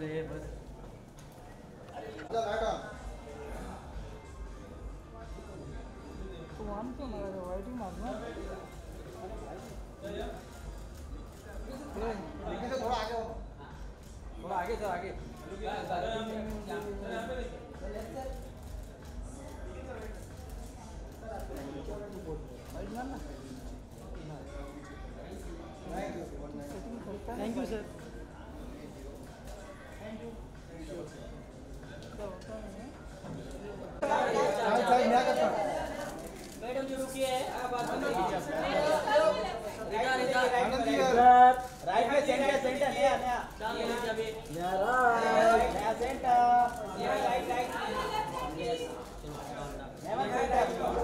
रे बस तो वन तो ना वाइटिंग मारना लेकिन से थोड़ा आगे चल आगे थैंक यू सर मैडम जी रुकिए राइट में सेंटर सेंटर नया नया नया centre right right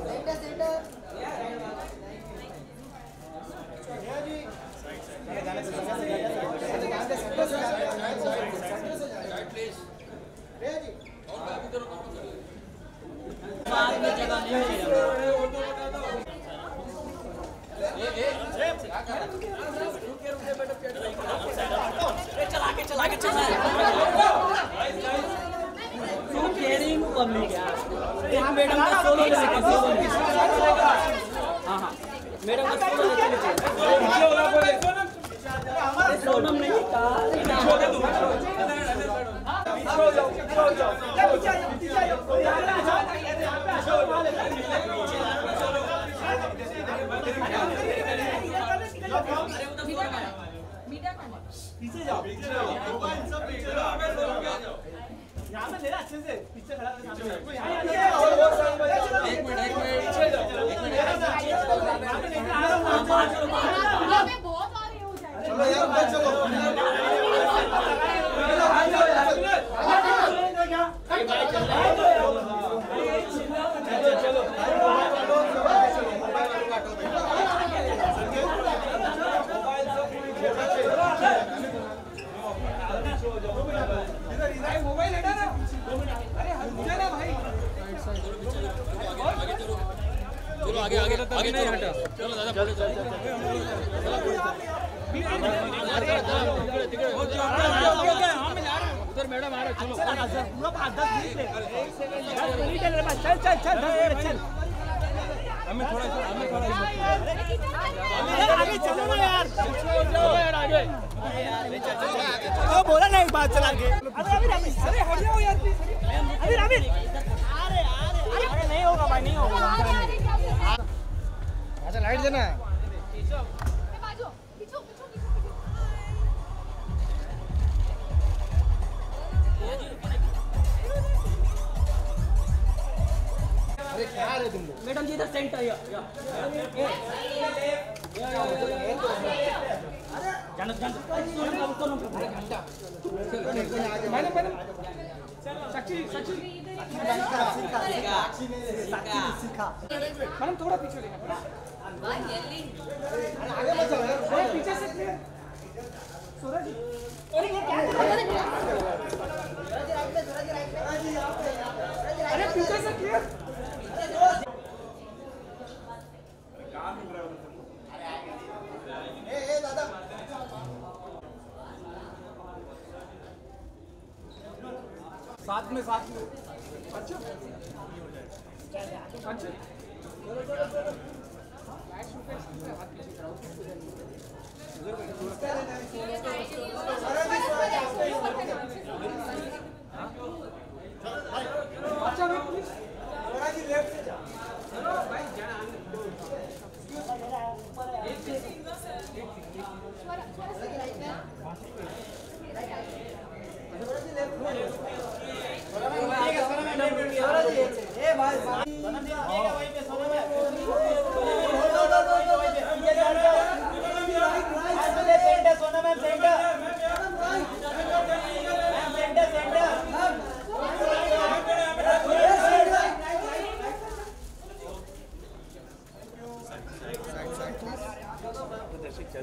centre centre चला के चलना है केयरिंग पब्लिक एक मैडम का सोलो ले सकते हाँ हाँ मैडम का सोलो ले सोनम नहीं था पीछे जाओ यहाँ में ले रहा अच्छे से पीछे खड़ा कर एक मिनट बहुत आ रही हो जाएगा चलो यार उधर चलो मोबाइल है ना अरे मुझे ना भाई चलो आगे आगे आगे नहीं हटा चलो दादा चल चल उधर मैडम आ रहे चलो पूरा 10 मिनट चल चल चल 10 मिनट चल हमें थोड़ा आगे चलो ना यार यार आगे वो बोला ना एक बात चला के अरे हट जाओ यार अरे अरे नहीं होगा भाई नहीं होगा अच्छा लाइट देना अरे क्या रे तुम लोग मैडम जी इधर सेंटर मैडम मैडम थोड़ा पीछे लेना आगे मत जाओ यार पीछे से सूरज अरे ये क्या अरे पीछे से क्लियर ए दादा साथ में अच्छा अच्छा अच्छा थोड़ा जी लेफ्ट से जा चलो भाई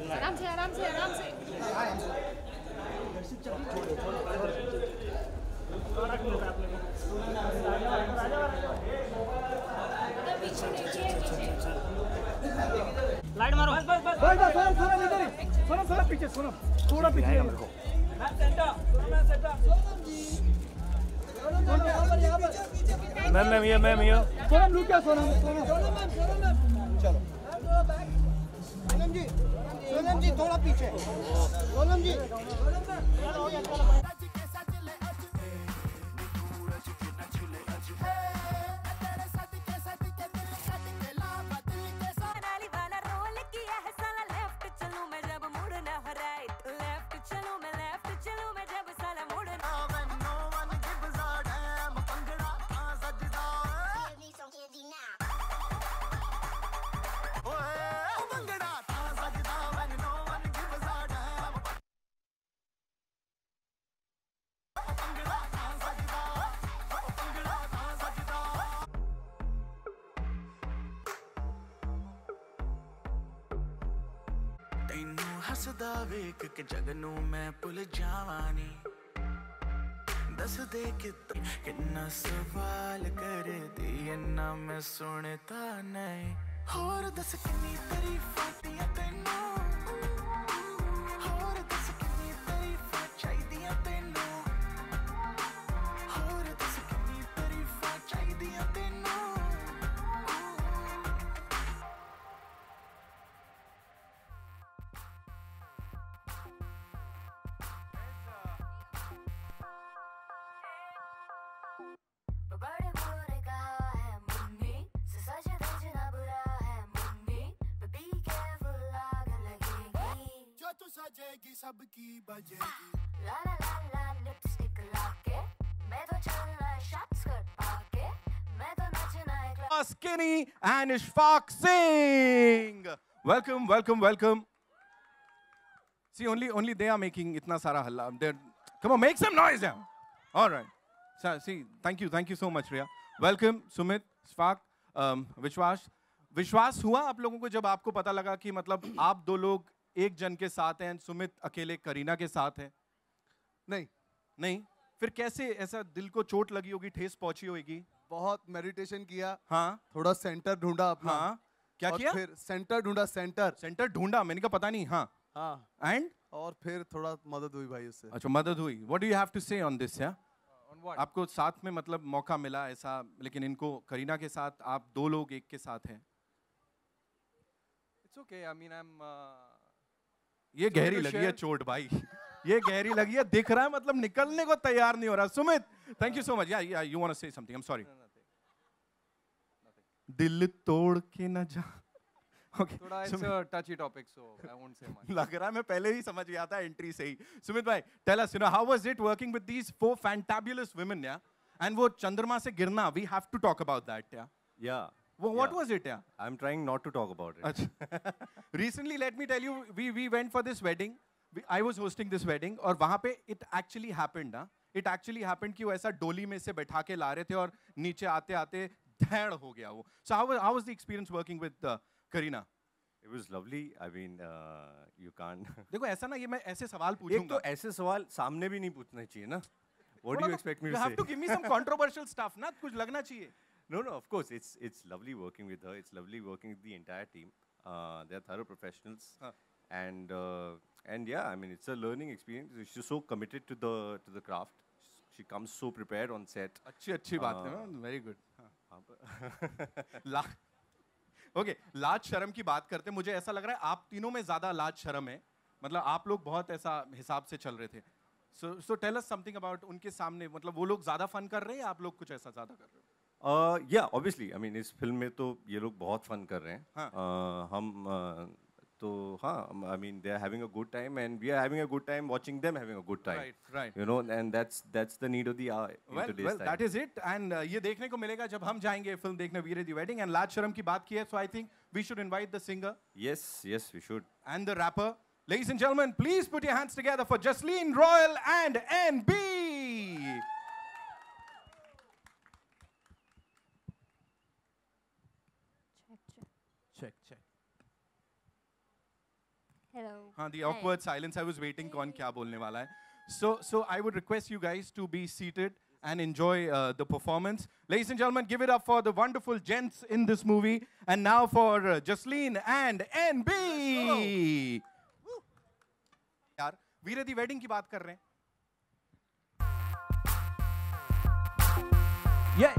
आराम से आराम से आराम से लाइट मारो बस थोड़ा पीछे सुनो थोड़ा पीछे मैम सेंटर मैम ये सोनम रुक क्या सोनम चलो सोनम जी थोड़ा पीछे सोनम जी हसदा वेख के जग नू मैं भुल जावानी दस दे कितना सवाल कर दी इन्ना मैं सुनता नहीं होर दस कितनी तारीफां दियां तैनू होर दस कितनी तारीफां चाहिदियां तैनू होर दस कितनी तारीफां चाहिदियां तैनू सजेगी सबकी बजेगी ला ला ला ला लिपस्टिक लाके मैं तो चलना शॉर्ट स्कर्ट पाके मैं तो नचना है Skinny and Ishfaq Singh. Welcome. See, only they are making itna sara halla. Come on, make some noise now. All right. So, see, thank you so much, Riya. Welcome, Sumit, Ishfaq, विश्वास हुआ आप लोगों को जब आपको पता लगा कि मतलब आप दो लोग एक जन के साथ हैं, सुमित अकेले करीना के साथ है? नहीं, फिर कैसे ऐसा दिल को चोट लगी होगी, ठेस पहुंची होगी? बहुत मेडिटेशन किया, हाँ, थोड़ा सेंटर ढूंढा अपना, हाँ, क्या किया? फिर सेंटर ढूंढा, मैंने कहा पता नहीं, हाँ, एंड और फिर थोड़ा मदद हुई भाई उससे। अच्छा, मदद हुई। What do you have to say on this, yeah? आपको साथ में मतलब मौका मिला ऐसा, लेकिन इनको करीना के साथ आप दो लोग एक के साथ हैं। It's okay. I mean, I'm. ये गहरी लगी है चोट भाई, ये गहरी लगी है, दिख रहा है मतलब निकलने को तैयार नहीं हो रहा। Sumit, thank you so much. या you want to say something? I am sorry. दिल तोड़ के न जा। Okay. थोड़ा it's a touchy topic, so I won't say much. लग रहा है मैं पहले ही समझ गया था एंट्री से ही। सुमित भाई, tell us, how was it working with these 4 fantabulous women, yeah? And वो चंद्रमा से गिरना, we have to talk about that, yeah? Yeah. What was it, yeah? I'm trying not to talk about it. Recently, let me tell you, we went for this wedding. I was hosting this wedding, और वहाँ पे it actually happened, हाँ? It actually happened कि वो ऐसा डोली में से बैठा के ला रहे थे और नीचे आते आते धैड़ हो गया वो। So how was the experience working with Kareena? It was lovely. I mean, you can't. देखो ऐसा ना, ये मैं ऐसे सवाल पूछूंगा। एक तो ऐसे सवाल सामने भी नहीं पूछना चाहिए ना। What do you expect me to say? You have to give me some controversial stuff, ना? कुछ लगना चाहिए। No, of course, it's lovely working with her. It's lovely working with the entire team. They're thorough professionals, and yeah, I mean, it's a learning experience. She's so committed to the craft. She comes so prepared on set. अच्छी बात है, very good. Okay, लाज शर्म की बात करते हैं। मुझे ऐसा लग रहा है आप तीनों में ज़्यादा लाज शर्म है। मतलब आप लोग बहुत ऐसा हिसाब से चल रहे थे। So tell us something about उनके सामने, मतलब वो लोग ज़्यादा फन कर रहे हैं या आप लोग कुछ ऐसा ज़्यादा कर रहे हो? Yeah, obviously. I mean, इस फिल्म में तो ये लोग बहुत फन कर रहे हैं। हम तो हाँ, I mean, they are having a good time, and we are having a good time watching them having a good time. Right. You know, and that's the need of the hour in today's time. That is it. And ये देखने को मिलेगा जब हम जाएंगे film देखने वीर दी wedding. And लाज शर्म की बात की है, so I think we should invite the singer. Yes, we should. And the rapper. Ladies and gentlemen, please put your hands together for Jasleen Royal and NB. Check. Hello. The awkward silence. I was waiting. कौन क्या बोलने वाला है? So I would request you guys to be seated and enjoy the performance. Ladies and gentlemen, give it up for the wonderful gents in this movie. And now for Jasleen and NB. यार वीर दी wedding की बात कर रहे हैं। yeah.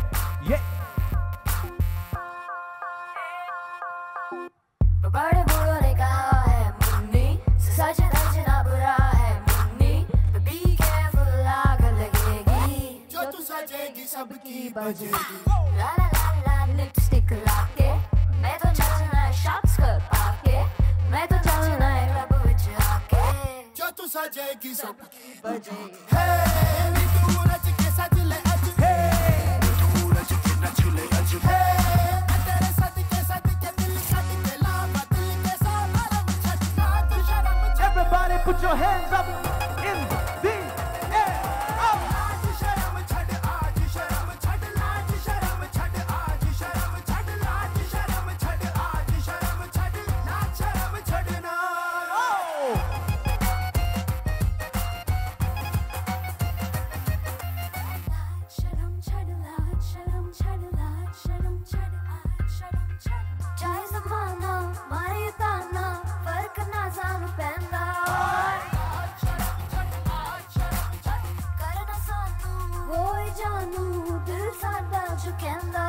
बड़े बूढ़ों ने कहा है मुन्नी सच धज ना बुरा है मुन्नी बी केयरफुल आग लगेगी जो तू सजेगी सबकी बजेगी ला ला ला ला लिपस्टिक लाके मैं तो चलना है शॉप्स कर पाके मैं तो चलना है क्लब विच आके जो तू सजेगी सबकी बजेगी हे नी तू रच के सज ले अज हे नी तू रच के नच ले अज हे तेरे साथ के दिल साथ के लावा दिल के साथ छटना तू शर्म Everybody put your hands up in the air. आज शर्म छट आज शर्म छट लाज शर्म छट आज शर्म छट लाज शर्म छट आज शर्म छट लाज शर्म छटना शर्म छट लाज शर्म छट लाज शर्म छट आज शर्म छट चाहे ज़माना मारे ताना फर्क ना जान पैंदा करना सानू होए जानू दिल साडा झुकेंदा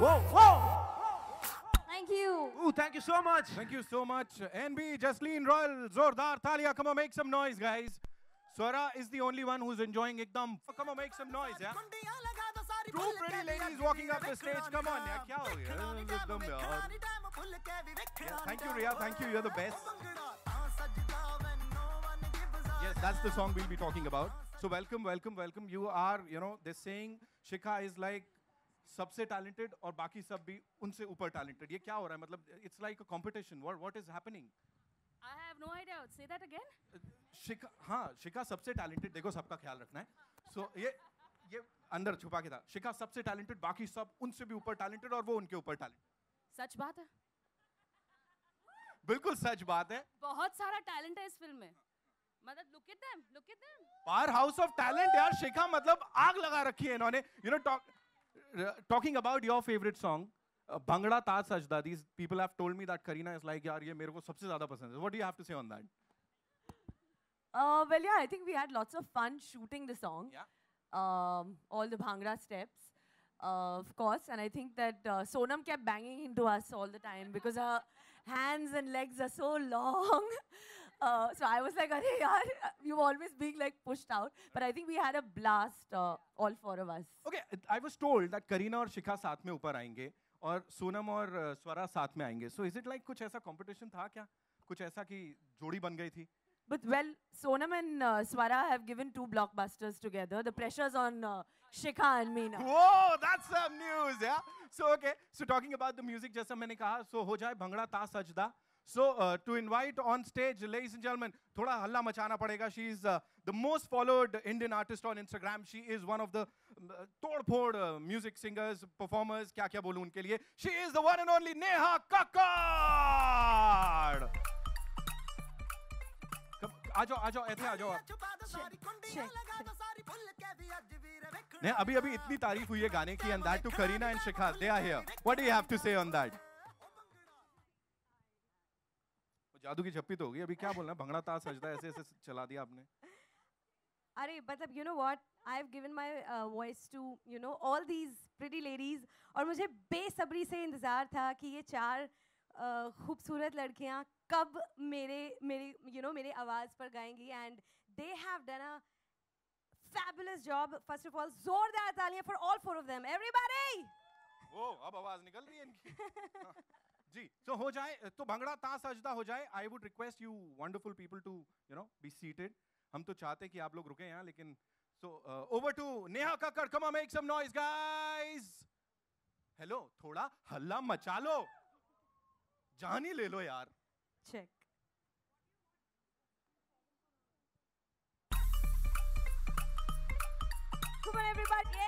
Whoa, whoa. Thank you. Ooh, thank you so much. Thank you so much. NB, Jasleen Royal, Zordar Thalia. Come on, make some noise, guys. Swara is the only one who's enjoying ekdam. Come on, make some noise, yeah? Two pretty ladies walking up the stage. Come on, yeah. Kya ho gaya? Yeah, thank you, Riya. Thank you. You're the best. Yes, that's the song we'll be talking about. So welcome, welcome, welcome. You are, you know, they're saying Shikha is like सबसे talented और बाकी सब भी उनसे ऊपर talented. ये क्या हो रहा है? मतलब it's like a competition. What is happening? I have no idea. Say that again. शिखा हाँ शिखा सबसे talented. देखो सबका ख्याल रखना है. So ये अंदर छुपा के था. शिखा सबसे talented. बाकी सब उनसे भी ऊपर talented और वो उनके ऊपर talented. सच बात है. बिल्कुल सच बात है. बहुत सारा talent है इस फिल्म में. मतलब look at them, look at them. Powerhouse of talent यार शिखा मतलब आग लगा रखी है इन्होंने. You know talking about your favorite song, Bhangra Taaj Sajda. These people have told me that Kareena is like यार ये मेरे को सबसे ज़्यादा पसंद है. What do you have to say on that? Well, yeah, I think we had lots of fun shooting the song. Yeah. All the Bhangra steps, of course. And I think that Sonam kept banging into us all the time because her hands and legs are so long. So I was like, "Arey yaar, you've always being like pushed out." But I think we had a blast, all four of us. Okay, I was told that Kareena और शिखा साथ में ऊपर आएंगे और सोनम और स्वरा साथ में आएंगे. So is it like कुछ ऐसा competition था क्या? कुछ ऐसा कि जोड़ी बन गई थी? But well, Sonam and Swara have given 2 blockbusters together. The pressure's on Shikha and me now. Whoa, that's some news, yeah. So okay, so talking about the music, जैसा मैंने कहा, so हो जाए भंगड़ा ताज सजदा. So to invite on stage, ladies and gentlemen, थोड़ा हल्ला मचाना पड़ेगा. She is the most followed Indian artist on Instagram. She is one of the तोड़-फोड़ music singers, performers. क्या-क्या बोलूं उनके लिए? She is the one and only Neha Kakkad. आ जाओ ऐसे आ जाओ आप. नहीं अभी इतनी तारीफ हुई है गाने की and that to Kareena and Shikha. They are here. What do you have to say on that? जादू की झप्पी तो होगी. अभी क्या बोलना है? भंगड़ा ताज सजदा ऐसे चला दिया आपने. अरे मतलब you know what? I've given my voice to all these pretty ladies और मुझे बेसब्री से इंतजार था कि ये 4 खूबसूरत लड़कियाँ कब मेरे आवाज़ पर गाएंगी and they have done a fabulous job. First of all, जोरदार तालियां for all 4 of them. Everybody! वो अब आवाज़ निकल रही है इनकी. जी, तो हो जाए तो भंगड़ा ताज सजदा हो जाए. I would request you wonderful people to be seated. हम तो चाहते कि आप लोग रुके यहाँ लेकिन so over to Neha Kakkad. Come on, make some noise, guys. Hello, थोड़ा हल्ला मचा लो. जान ही ले लो यार. Check. Come on, everybody. Yeah.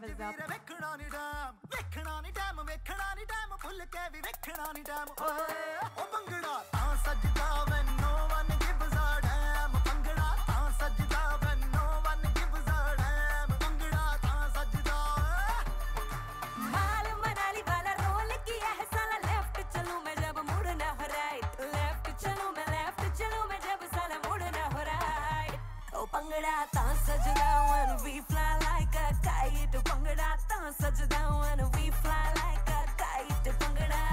ਅੱਜ ਵੀਰ ਵੇਖਣਾ ਨੀ ਟਾਈਮ ਵੇਖਣਾ ਨੀ ਟਾਈਮ ਵੇਖਣਾ ਨੀ ਟਾਈਮ ਭੁੱਲ ਕੇ ਵੀ ਵੇਖਣਾ ਨੀ ਟਾਈਮ ਓਏ ਉਹ ਭੰਗੜਾ ਤਾਂ ਸੱਜਦਾ when no one gives a damn bhangra ਤਾਂ ਸੱਜਦਾ when no one gives a damn bhangra ਤਾਂ ਸੱਜਦਾ माल मनाली वाला रोल किया है साला लेफ्ट चलूं मैं जब मुड़ना हो राइट लेफ्ट चलूं मैं जब साला मुड़ना हो राइट ओ पंगड़ा तां सजदा when we fly like a kite पंगड़ा तां सजदा when we fly like a kite पंगड़ा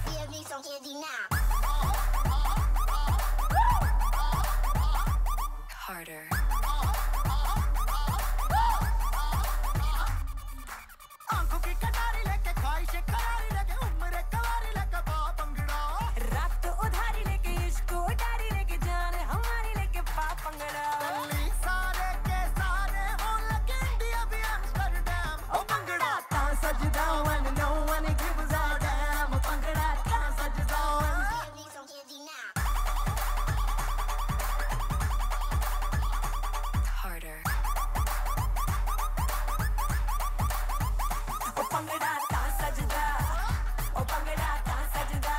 give me some candy now harder आंखों की कटारी लेके ख्वाहिशें करारी लेके उम्र कवारी लेके पा पंगड़ा रात उधारी लेके इश्क उधारी लेके जान हमारी लेके पा पंगड़ा दिल्ली सारे के सारे हो लगे इंडिया भी एम्स्टर्डम ओ पंगड़ा तां सजदा when no one gives a damn पंगड़ा तां सजदा give me some candy now harder ओ पंगड़ा तां सजदा ओ पंगड़ा तां सजदा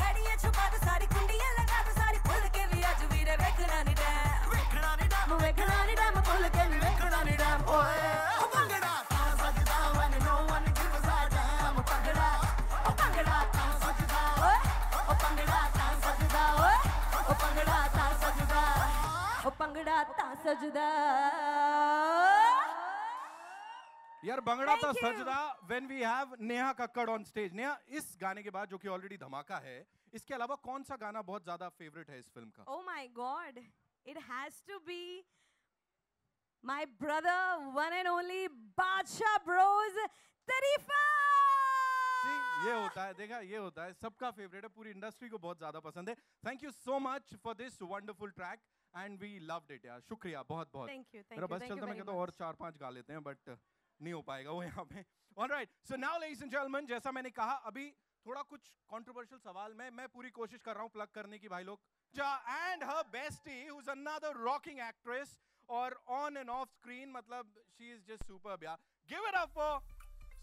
घड़ियां छुपा दो सारी कुंडियां लगा दो सारी फुल के भी अज वीरे वेखना नी डैम ਵੇਖਣਾ ਨੀ ਡੈਮ वेखना नी डैम फुल के भी ਵੇਖਣਾ ਨੀ ਡੈਮ ਓਏ ਉਹ ਪੰਗੜਾ ਤਾਂ ਸਜਦਾ when no one gives a damn ਪੰਗੜਾ ओ पंगड़ा तां सजदा ओ पंगड़ा तां सजदा ओ पंगड़ा तां सजदा ओ पंगड़ा तां सजदा यार बंगड़ा था Thank you. सजदा when we have Neha Kakkar on stage. Neha, इस गाने के बाद जो कि ऑलरेडी धमाका है, इसके अलावा कौन सा गाना बहुत ज्यादा फेवरेट है इस फिल्म का? Oh my God, it has to be my brother, one and only Badshah Bros, Tarifa. See, ये होता है, देखा, ये होता है, सबका फेवरेट है, पूरी इंडस्ट्री को बहुत ज्यादा पसंद है. Thank you so much for this wonderful track and we loved it यार. शुक्रिया बहुत बहुत. Thank you, मेरा बस thank you चलता, मैं very कहता हूँ और 4-5 गा लेते हैं, but नहीं हो पाएगा वो यहाँ पे. All right, so now ladies and gentlemen, जैसा मैंने कहा, अभी थोड़ा कुछ controversial सवाल मैं पूरी कोशिश कर रहा हूँ प्लग करने की भाई लोग. And her bestie, who's another rocking actress, और on and off screen, मतलब she is just superb यार. Give it up for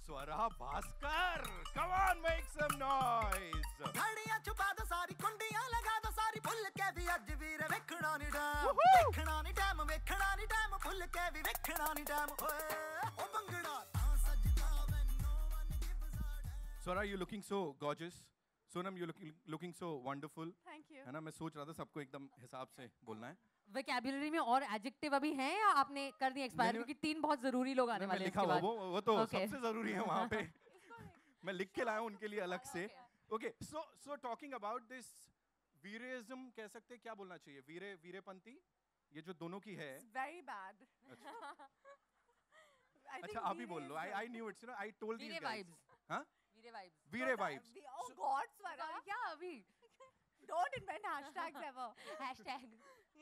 Swara Bhaskar. Come on, make some noise. घड़ियां छुपा दो सारी कुंडियां लगा दो सारी भुੱਲ के भी ਅੱਜ ਵੀਰ ਵੇਖਣਾ ਨੀ ਟਾਈਮ ਵੇਖਣਾ ਨੀ ਟਾਈਮ ਵੇਖਣਾ ਨੀ ਟਾਈਮ ਭੁੱਲ ਕੇ ਵੀ ਵੇਖਣਾ ਨੀ ਟਾਈਮ ਓਏ ਉਹ ਭੰਗੜਾ ਤਾਂ ਸਜਦਾ when no one gives a damn Swara, you're looking so gorgeous. Sonam, you're looking so wonderful. Thank you. है ना, मैं सोच रहा था सबको एकदम हिसाब से बोलना है. वोकैबुलरी में और एडजेक्टिव अभी हैं या आपने कर दिया एक्सपायर, क्योंकि 3 बहुत जरूरी लोग आने वाले हैं लिखा इसके हुआ बाद. वो तो Okay. सबसे जरूरी है वहाँ पे. मैं लिख के लाया हूँ उनके लिए अलग से. Okay, so talking about this वीरेज़म, कह सकते हैं, क्या बोलना चाहिए, वीरेपंथी, ये जो दोनों की है. Very bad. अच्छा आप ही बोल लो. I knew it, you know, I told these Veere guys. vibes. हाँ? वीरे vibes. वीरे vibes. Oh God, Swara. क्या अभी? Don't invent hashtags ever. Hashtag.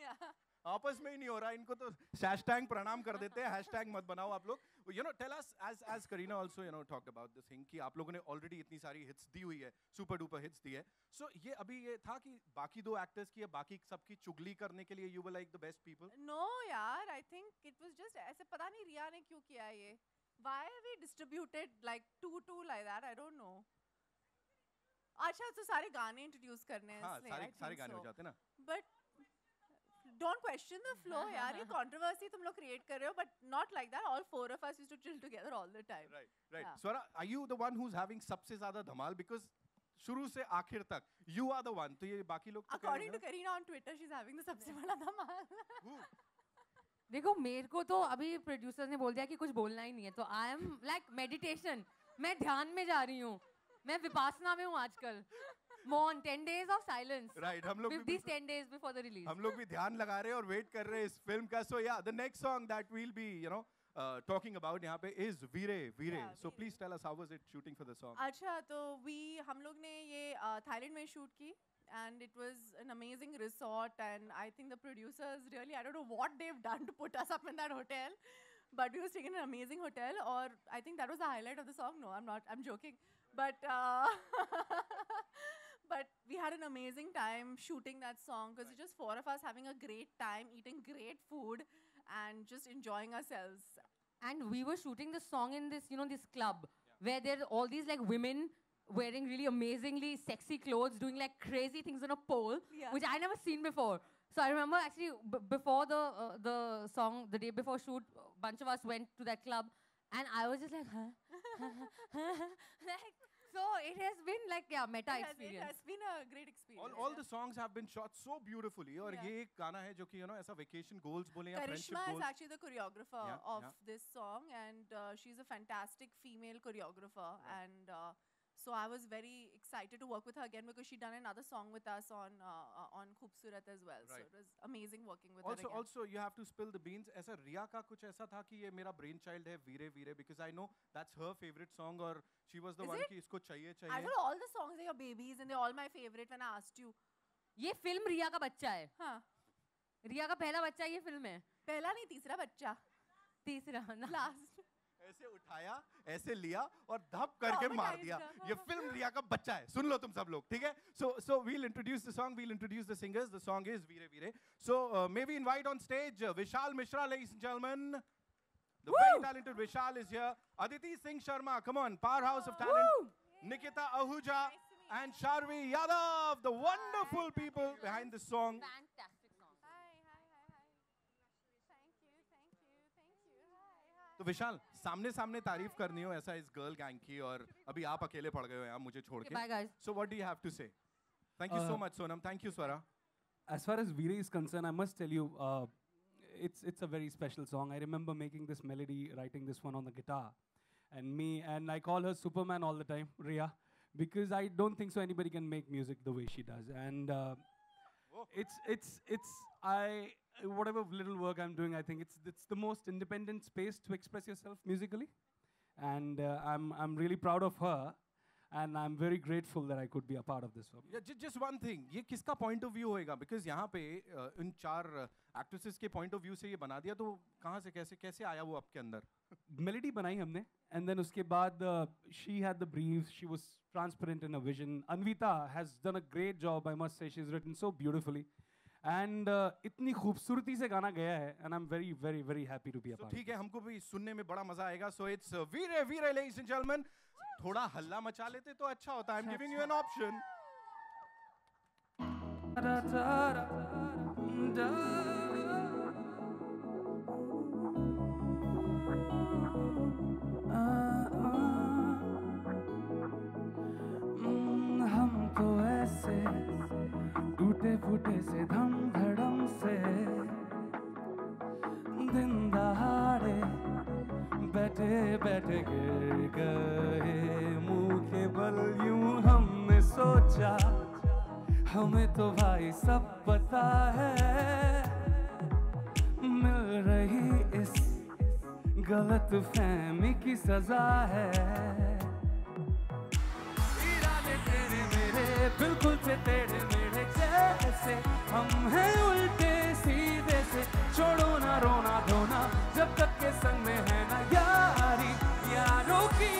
Yeah. आपस में ही नहीं हो रहा, इनको तो हैशटैग प्रणाम कर देते हैं. हैशटैग मत बनाओ आप लोग. You know, tell us, as Kareena also, you know, talked about this thing कि आप लोगों ने already इतनी सारी hits दी हुई है, super duper hits दी है. So ये अभी ये था कि बाकी दो actors की या बाकी सबकी चुगली करने के लिए you were like the best people. No यार, I think it was just ऐसे, पता नहीं रिया ने क्यों किया ये. Why have we distributed like two like that? I don't know. अच्छा तो सारे गाने इंट्रोड्यूस करने हैं हाँ, इसलिए. सारे गाने हो जाते हैं ना. But don't question the flow यार, ये controversy तुम लोग create कर रहे हो, but not like that. All 4 of us used to chill together all the time. Right. Yeah. Swara, are you the one who's having सबसे ज़्यादा धमाल? Because शुरू से आखिर तक you are the one. तो ये बाकी लोग तो According to Kareena on Twitter, she's having the सबसे बड़ा धमाल. देखो मेरे को तो अभी प्रोड्यूसर ने बोल दिया कि कुछ बोलना ही नहीं है, तो आई एम लाइक मेडिटेशन. मैं ध्यान में जा रही हूँ, मैं विपासना में हूँ आजकल. Mourn 10 days of silence. Right, हम लोग these 10 days before the release. हम लोग भी ध्यान लगा रहे हैं और वेट कर रहे हैं इस फिल्म का. So yeah, the next song that we'll be, you know, talking about यहाँ पे is Veere. Yeah, So please tell us, how was it shooting for the song? अच्छा तो हम लोग ने ये थाईलैंड में शूट की. And it was an amazing resort, and I think the producers really, I don't know what they've done to put us up in that hotel, but we were staying in an amazing hotel, or I think that was the highlight of the song. No, I'm not, I'm joking. But but we had an amazing time shooting that song, because it's just 4 of us having a great time, eating great food, and just enjoying ourselves. and we were shooting the song in this, you know, this club where there are all these like women wearing really amazingly sexy clothes, doing like crazy things on a pole, which I never seen before. So I remember actually before the song, the day before shoot, a bunch of us went to that club, and I was just like, huh? Like, so it has been like, yeah, meta experience. It has been a great experience. All the songs have been shot so beautifully. और ये एक गाना है जो कि you know ऐसा vacation goals बोले या friendship Karishma goals. is actually the choreographer of this song, and she's a fantastic female choreographer. And so I was very excited to work with her again because she'd done another song with us on Khoobsurat as well. So it was amazing working with her again. Also, you have to spill the beans. ऐसा रिया का कुछ ऐसा था कि ये मेरा brain child है वीरे वीरे, because I know that's her favorite song और she was the one कि इसको चाहिए चाहिए. I thought all the songs are your babies and they're all my favorite when I asked you. ये फिल्म रिया का बच्चा है. हाँ. रिया का पहला बच्चा ये फिल्म है. पहला नहीं, तीसरा बच्चा. तीसरा ना. Last. ऐसे उठाया, ऐसे लिया और धप करके मार दिया. ये फिल्म रिया का बच्चा है. सुन लो तुम सब लोग, ठीक है? So we'll introduce the song. We'll introduce the singers. The song is Veere Veere. So may we invite on stage Vishal Mishra, ladies and gentlemen. The very talented Vishal is here. Aditi Singh Sharma, come on, powerhouse of talent. Nikita Ahuja and Sharvi Yadav, the wonderful people behind this song. Fantastic song. तो विशाल, सामने तारीफ करनी हो ऐसा इस girl gang की, और अभी आप अकेले पड़ गए हो यहाँ मुझे छोड़ के. Bye guys. So what do you have to say? Thank you so much, Sonam. Thank you, Swara. As far as Veere is concerned, I must tell you, it's a very special song. I remember making this melody, writing this one on the guitar, and I call her Superman all the time, Riya, because I don't think so anybody can make music the way she does. And whatever little work I'm doing, I think it's the most independent space to express yourself musically, and I'm really proud of her, and I'm very grateful that I could be a part of this song. Yeah, just one thing, ये किसका point of view होएगा? Because यहाँ पे इन 4 actresses के point of view से ये बना दिया, तो कहाँ से कैसे आया वो आपके अंदर? Melody बनाई हमने, and then उसके बाद she had the brief, she was transparent in her vision. Anvita has done a great job, I must say. She's written so beautifully. And इतनी खूबसूरती से गाना गया है, and I'm very, very, very happy to be a part of it. ठीक है, हमको भी सुनने में बड़ा मजा आएगा. So it's Veere Veere, ladies and gentlemen. थोड़ा हल्ला मचा लेते तो अच्छा होता. I'm giving you an option. हमको ऐसे टूटे फूटे से धम धड़म से दिन दहाड़े बैठे बैठे गिर गए मुंह के बल. यूं हमने सोचा हमें तो भाई सब पता है, मिल रही इस गलत फहमी की सजा है. इरादे तेरे मेरे बिल्कुल से तेरे मेरे जैसे, हम हैं उल्टे सीधे से. छोड़ो ना रोना धोना जब तक के संग में है ना यारी यारों की.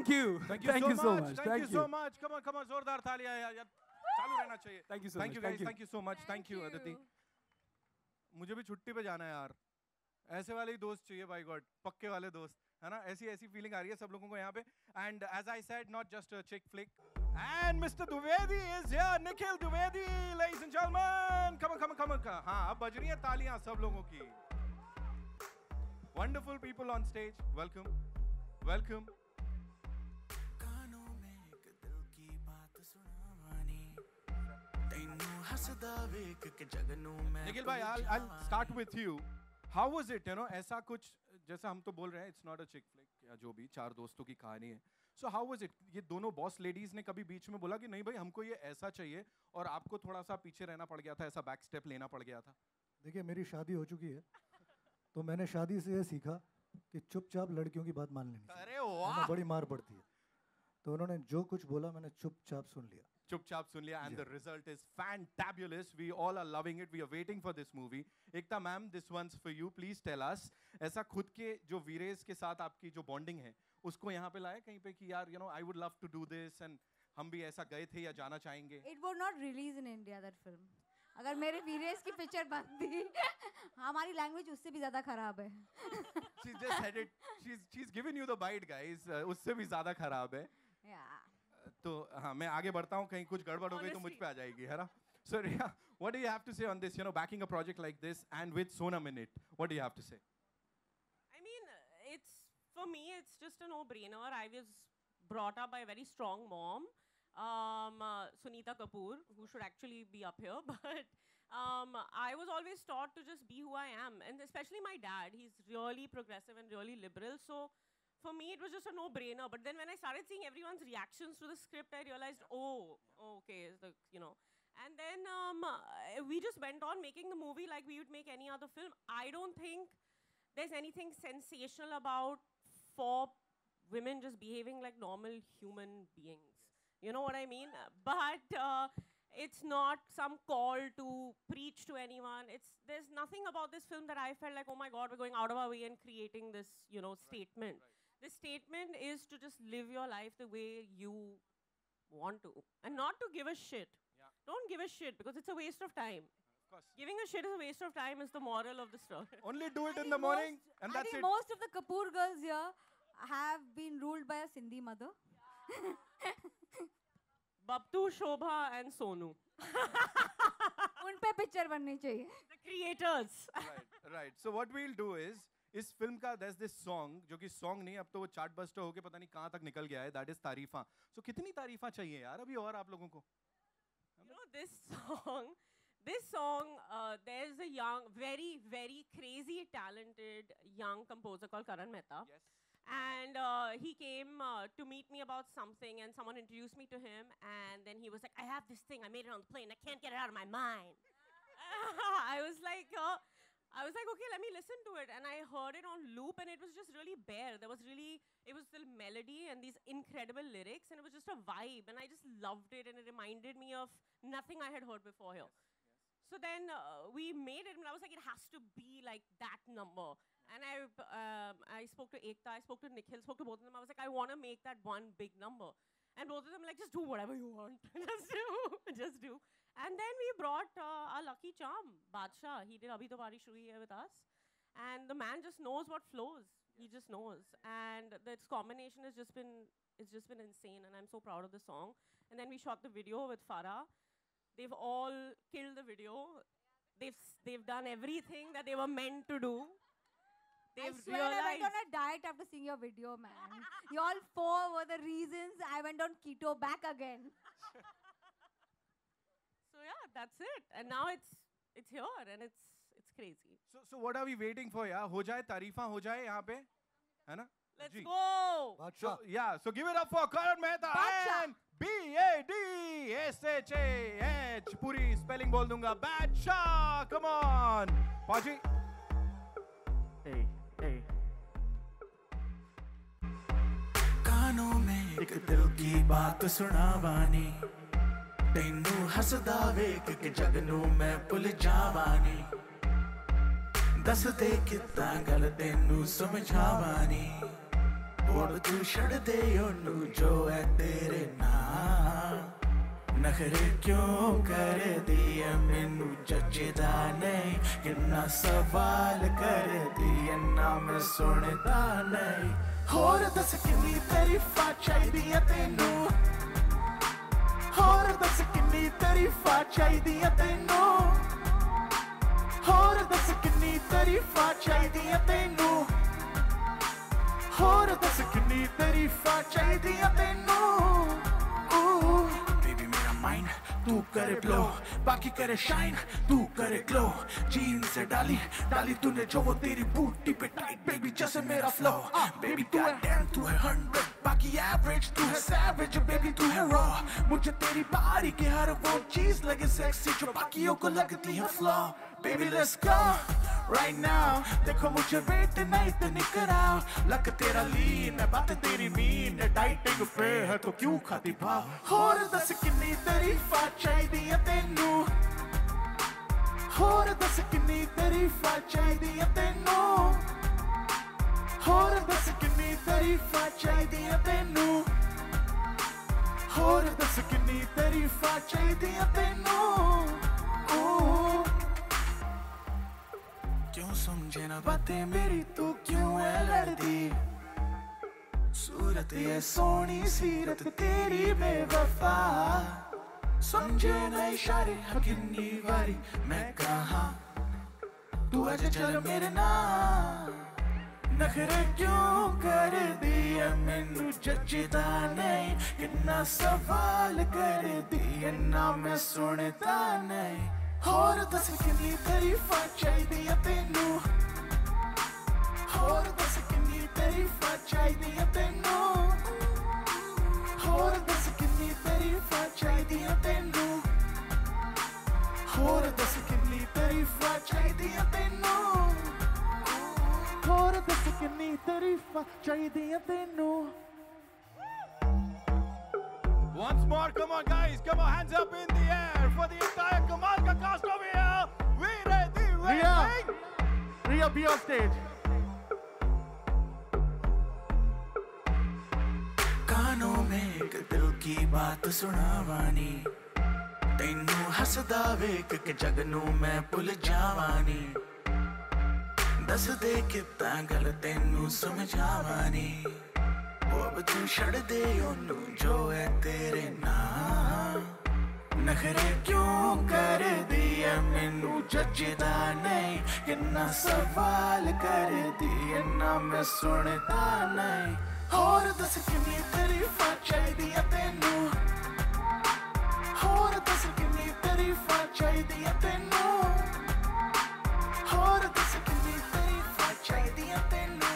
Thank you. Thank you Thank you so much. Thank Thank you so you. much. Come on, जोरदार तालियां यार, चालू रहना चाहिए. Thank you so Thank much. you guys. Thank you. Thank you so much. Thank you Aditi. मुझे भी छुट्टी पे जाना है यार. ऐसे वाले ही दोस्त चाहिए by God. पक्के वाले दोस्त, है ना? ऐसी फीलिंग आ रही है सब लोगों को यहाँ पे. And as I said, not just a chick flick. And Mr. Dwivedi is here. Nikhil Dwivedi, ladies and gentlemen. Come on. हाँ, अब बज रही हैं तालियां सब लोगों की. Wonderful people on stage. Welcome. Nikhil bhai, I'll start with you. How was it, ऐसा कुछ जैसा हम तो बोल रहे हैं, it's not a chick flick या जो भी, चार दोस्तों की कहानी है. So how was it? ये दोनों बॉस लेडीज ने कभी बीच में बोला कि नहीं भाई हमको ये ऐसा चाहिए और आपको थोड़ा सा पीछे रहना पड़ गया था, ऐसा बैक स्टेप लेना पड़ गया था? देखिए मेरी शादी हो चुकी है, तो मैंने शादी से ये सीखा कि चुपचाप लड़कियों की बात मान लेनी चाहिए. अरे वाह! बड़ी मार पड़ती है. तो उन्होंने जो कुछ बोला मैंने चुपचाप सुन लिया. And the result is fantabulous. We all are loving it. We are waiting for this movie. Ekta ma'am, this one's for you. Please tell us, ऐसा खुद के जो वीरेश के साथ आपकी जो बॉन्डिंग है, उसको यहाँ पे लाए कहीं पे कि यार, I would love to do this and हम भी ऐसा गए थे या जाना चाहेंगे? It would not release in India, that film. अगर मेरे वीरेश की पिक्चर बनती, हमारी लैंग्वेज उससे भी ज़्यादा खराब है. She's just said it. She's given you the bite, guys. उससे भी ज़्यादा खराब है. Yeah. तो हाँ, मैं आगे बढ़ता हूँ, कहीं कुछ गड़बड़ हो गई तो मुझ पे आ जाएगी, है ना? So Riya, what do you have to say on this? Backing a project like this and with Sonam in it, what do you have to say? I mean, for me, it's just a no-brainer. I was brought up by a very strong mom, Sunita Kapoor, who should actually be up here, but I was always taught to just be who I am, and especially my dad. He's really progressive and really liberal, so for me, it was just a no-brainer. But then when I started seeing everyone's reactions to the script, I realized, okay, And then we just went on making the movie like we would make any other film. I don't think there's anything sensational about 4 women just behaving like normal human beings. You know what I mean? But it's not some call to preach to anyone. There's nothing about this film that I felt like, oh my God, we're going out of our way and creating this, statement. Right. The statement is to just live your life the way you want to, and not to give a shit. Yeah. Don't give a shit because it's a waste of time. Of course. Giving a shit is a waste of time is the moral of the story. Only do it in the morning, and that's it. I think most of the Kapoor girls here have been ruled by a Sindhi mother. Babtu, Shobha, and Sonu. उन पे picture बननी चाहिए. The creators. Right. So what we'll do is, इस film का there's this song, जो कि song नहीं, अब तो वो चार्ट बस्टर होके पता नहीं कहाँ तक निकल गया है. That is तारीफा. So कितनी तारीफा चाहिए यार अभी और आप लोगों को? This song, there's a young, very, very crazy, talented young composer called Karan Mehta. Yes. And he came to meet me about something, and someone introduced me to him, and then he was like, I have this thing, I made it on the plane, I can't get it out of my mind. I was like, okay, let me listen to it. And I heard it on loop, and it was just really bare. It was the melody and these incredible lyrics, and it was just a vibe, and I just loved it, and it reminded me of nothing I had heard before here. So then we made it, and I was like, it has to be like that number. And I spoke to Ekta, I spoke to Nikhil, spoke to both of them. I was like, I want to make that one big number. And both of them were like, just do whatever you want. Just do. And then we brought our lucky charm, Badshah. He did Abhi To Barish Hui Hai with us. And the man just knows what flows. He just knows. And this combination has just been insane. And I'm so proud of the song. And then we shot the video with Farah. They've all killed the video. They've done everything that they were meant to do. I swear I went on a diet after seeing your video, man. You all 4 were the reasons I went on keto back again. So yeah, that's it. And now it's here and it's crazy. So what are we waiting for? Yeah, हो जाए तारीफा हो जाए यहाँ पे, है ना? Let's go. So give it up for Karan Mehta and Badshah. पूरी spelling बोल दूँगा. Badshah, come on. Paji. Hey. कानों में एक दिल की बात सुनावानी तेनू हसदा वेख के जगनू मैं भुल जावानी दस दे कितना गल तेनू समझावानी अब तू छड़ दे ओनू जो है तेरे नाल नखरे क्यों कर दिया मैनू जचदा नहीं किन्ना सवाल कर दिया ना मैं सुनदा नहीं होर दस किन्नी तारीफा चाहिदियां तैनू होर दस किन्नी तारीफा चाहिदियां तैनू होर दस किन्नी तारीफा चाहिदियां तैनू होर दस किन्नी तारीफा चाहिदियां तैनू बेबी मेरा माइंड तू करे ब्लो बाकी करे शाइन तू करे ग्लो जीन्स से डाली डाली तूने जो वो तेरी बूटी पे टाइट बेबी जैसे मेरा फ्लो बेबी गॉडडैम तू है 100 बाकी एवरेज तू है सैवेज बेबी तू है रॉ मुझे तेरी बारी की हर वो चीज लगे सेक्सी जो बाकियों को लगती है flaw baby let's go right now देखो मुझे वेट नहीं तो निकराओ लक तेरा लीन है बात तेरी मीन है डाइटिंग पे है तो क्यों खाती भाव होर दस किन्नी तारीफा चाहिदियां तैनू होर दस किन्नी तारीफा चाहिदियां तैनू होर दस किन्नी तारीफा चाहिदियां तैनू होर दस किन्नी तारीफा चाहिदियां तैनू क्यों समझे ना बातें मेरी तू क्यों है लड़दी सूरत ये सोनी सीरत तेरी बेवफा समझे ना इशारे किन्नी बारी मैं कहा तू आज चल मेरे नाल नखरे क्यों कर दिया मैनू जचदा नहीं कितना सवाल कर दिया ना मैं सुनता नहीं होर दस किन्नी तारीफा चाहिदियां तैनू होर दस किन्नी तारीफा चाहिदियां तैनू होर दस किन्नी तारीफा चाहिदियां तैनू होर दस किन्नी तारीफा चाहिदियां तैनू होर दस किन्नी तारीफा चाहिदियां तैनू Once more, come on guys, come on, hands up in the air for the entire Kamal ka cast over here. We ready, waiting. Ria, be on stage. कानों में एक दिल की बात सुनावानी तैनू हसदा वेख के जग नू मैं भुल जावानी दस दे कितना गल तैनू समझावानी अब तू छड़ दे ओनू जो है तेरे नाल नखरे क्यों कर दिया मैनू जचदा नहीं किन्ना सवाल कर दिया ना मैं सुनदा नहीं होर दस किन्नी तारीफा चाहिदियां तैनू होर दस किन्नी तारीफा चाहिदियां तैनू होर दस किन्नी तारीफा चाहिदियां तैनू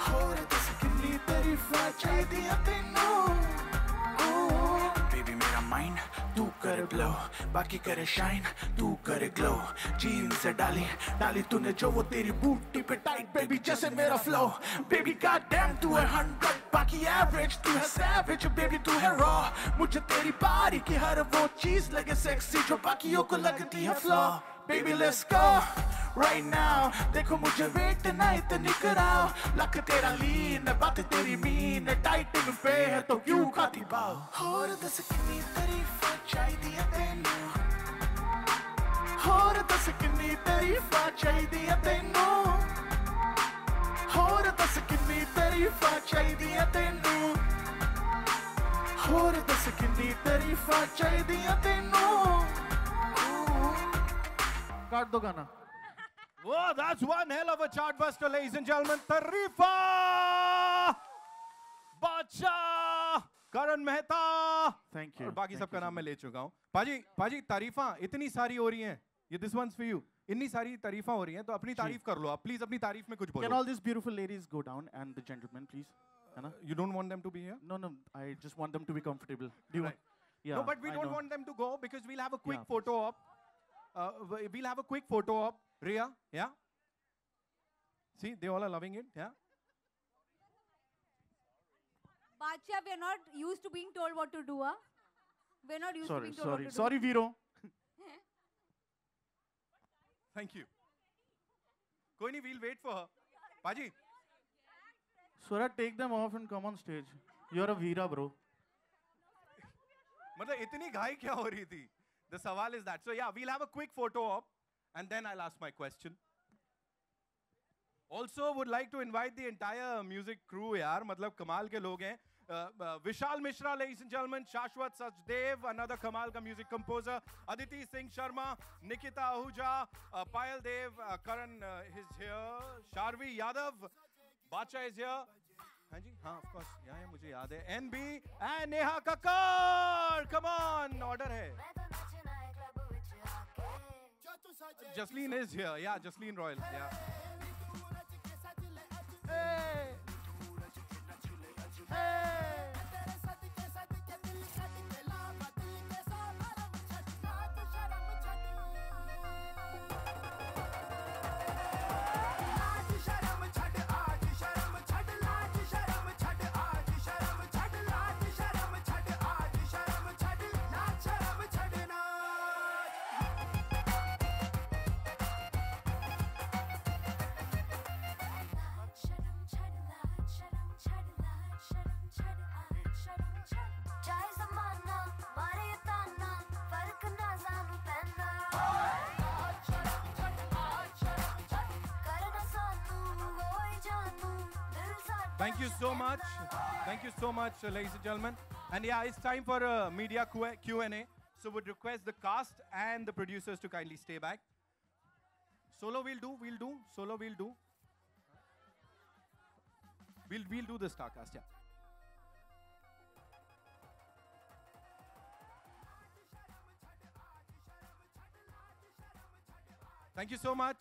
होर दस किन्नी तारीफा चाहिदियां तैनू बेबी मेरा माइंड तू करे ब्लो बाकी करे शाइन तू करे ग्लो जीन्स से डाली डाली तूने जो वो तेरी बूटी पे टाइट बेबी जैसे मेरा फ्लो बेबी गॉडडैम तू है 100 बाकी एवरेज तू है सैवेज बेबी तू है रॉ मुझे तेरी बारी की हर वो चीज लगे सेक्सी जो बाकियों को लगती है flaw baby let's go right now देखो मुझे वेट नहीं तो निकराओ लक तेरा लीन है बात तेरी मीन है डाइटिंग पे है तो क्यों खाती भाव होर दस किन्नी तारीफा चाहिदियां तैनू होर दस किन्नी तारीफा चाहिदियां तैनू होर दस किन्नी तारीफा चाहिदियां तैनू होर दस किन्नी तारीफा चाहिदियां तैनू काट दो गाना Whoa, that's one hell of a chartbuster, ladies and gentlemen. Tarifa Badshah Karan Mehta. Thank you. और बाकी सबका नाम मैं ले चुका हूँ. पाजी तारीफा इतनी सारी हो रही हैं. ये this one's for you. इतनी सारी तारीफा हो रही हैं तो अपनी तारीफ कर लो आप. Please अपनी तारीफ में कुछ बोलो. Can all these beautiful ladies go down and the gentlemen, please? You don't want them to be here? No, I just want them to be comfortable. Do you want? Yeah. No, but we don't want them to go because we'll have a quick photo op. We'll have a quick photo op. Ria, yeah? See, they all are loving it, yeah? Badshah, we are not used to being told what to do, huh? We are not used to being told what to do. Sorry, Viro. Thank you. कोई नहीं, we'll wait for her. Paji. Swaraj, take them off and come on stage. You're a Veera, bro. मतलब इतनी घाई क्या हो रही थी? The सवाल is that. So yeah, we'll have a quick photo op, and then I'll ask my question. Also, would like to invite the entire music crew यार, मतलब कमाल के लोग हैं. Vishal Mishra, ladies and gentlemen, Shashwat Sachdev, another Kamal ka music composer, Aditi Singh Sharma, Nikita Ahuja, Payal Dev, Karan is here, Sharvi Yadav, Bacha is here. हाँ जी, हाँ, of course, यहाँ है, मुझे याद है. NB and Neha Kakkar, come on, order है. Jasleen is here, yeah, Jasleen Royal, yeah. Hey. Thank you so much. Thank you so much, ladies and gentlemen. And yeah, it's time for a media Q&A. So would request the cast and the producers to kindly stay back. Solo we'll do. Solo we'll do. We'll do the star cast, yeah. Thank you so much.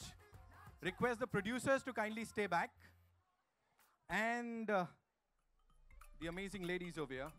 Request the producers to kindly stay back. And the amazing ladies over here.